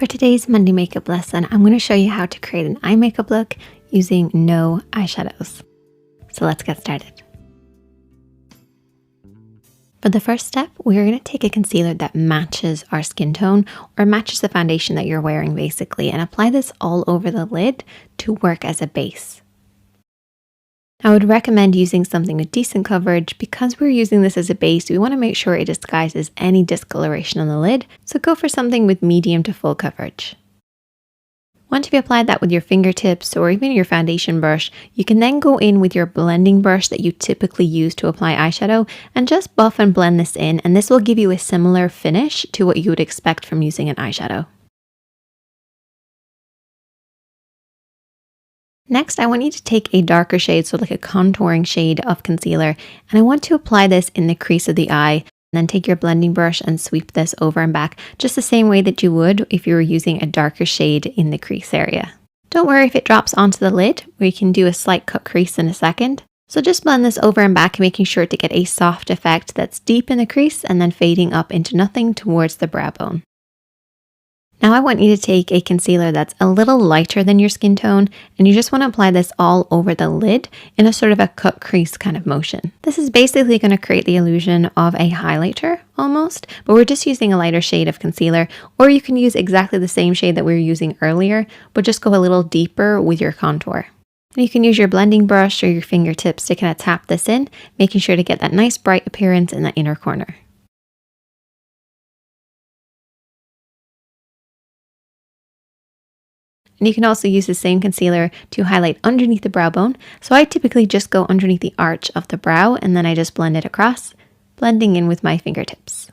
For today's Monday makeup lesson, I'm going to show you how to create an eye makeup look using no eyeshadows. So let's get started. For the first step, we're going to take a concealer that matches our skin tone or matches the foundation that you're wearing basically, and apply this all over the lid to work as a base. I would recommend using something with decent coverage. Because we're using this as a base, we want to make sure it disguises any discoloration on the lid, so go for something with medium to full coverage. Once you've applied that with your fingertips or even your foundation brush, you can then go in with your blending brush that you typically use to apply eyeshadow and just buff and blend this in, and this will give you a similar finish to what you would expect from using an eyeshadow. Next, I want you to take a darker shade, so like a contouring shade of concealer, and I want to apply this in the crease of the eye. And then take your blending brush and sweep this over and back, just the same way that you would if you were using a darker shade in the crease area. Don't worry if it drops onto the lid, we can do a slight cut crease in a second. So just blend this over and back, making sure to get a soft effect that's deep in the crease and then fading up into nothing towards the brow bone. Now I want you to take a concealer that's a little lighter than your skin tone, and you just want to apply this all over the lid in a sort of a cut crease kind of motion. This is basically going to create the illusion of a highlighter almost, but we're just using a lighter shade of concealer, or you can use exactly the same shade that we were using earlier, but just go a little deeper with your contour. And you can use your blending brush or your fingertips to kind of tap this in, making sure to get that nice bright appearance in the inner corner. And you can also use the same concealer to highlight underneath the brow bone. So I typically just go underneath the arch of the brow and then I just blend it across, blending in with my fingertips.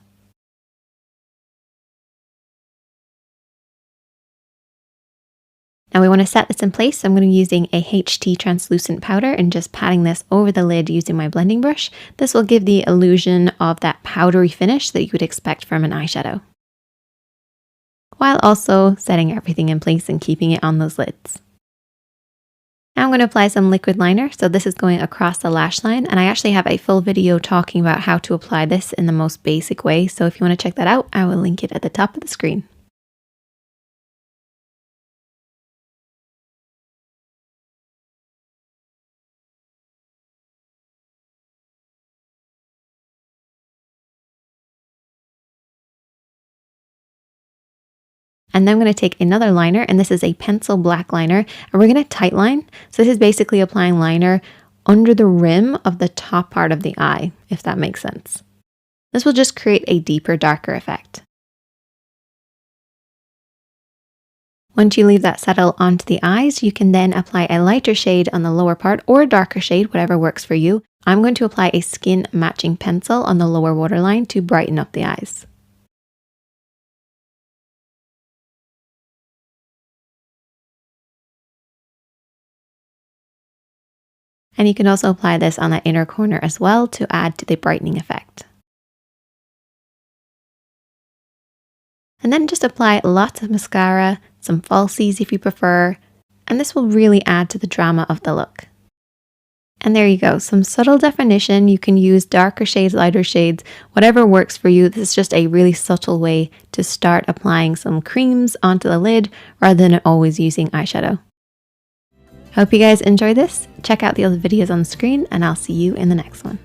Now we want to set this in place, so I'm going to be using a HT translucent powder and just patting this over the lid using my blending brush. This will give the illusion of that powdery finish that you would expect from an eyeshadow, while also setting everything in place and keeping it on those lids. Now I'm going to apply some liquid liner. So this is going across the lash line, and I actually have a full video talking about how to apply this in the most basic way. So if you want to check that out, I will link it at the top of the screen. And then I'm going to take another liner, and this is a pencil black liner, and we're going to tight line. So this is basically applying liner under the rim of the top part of the eye, if that makes sense. This will just create a deeper, darker effect. Once you leave that settle onto the eyes, you can then apply a lighter shade on the lower part or a darker shade, whatever works for you. I'm going to apply a skin matching pencil on the lower waterline to brighten up the eyes. And you can also apply this on that inner corner as well to add to the brightening effect. And then just apply lots of mascara, some falsies if you prefer, and this will really add to the drama of the look. And there you go, some subtle definition. You can use darker shades, lighter shades, whatever works for you. This is just a really subtle way to start applying some creams onto the lid rather than always using eyeshadow. Hope you guys enjoy this. Check out the other videos on the screen, and I'll see you in the next one.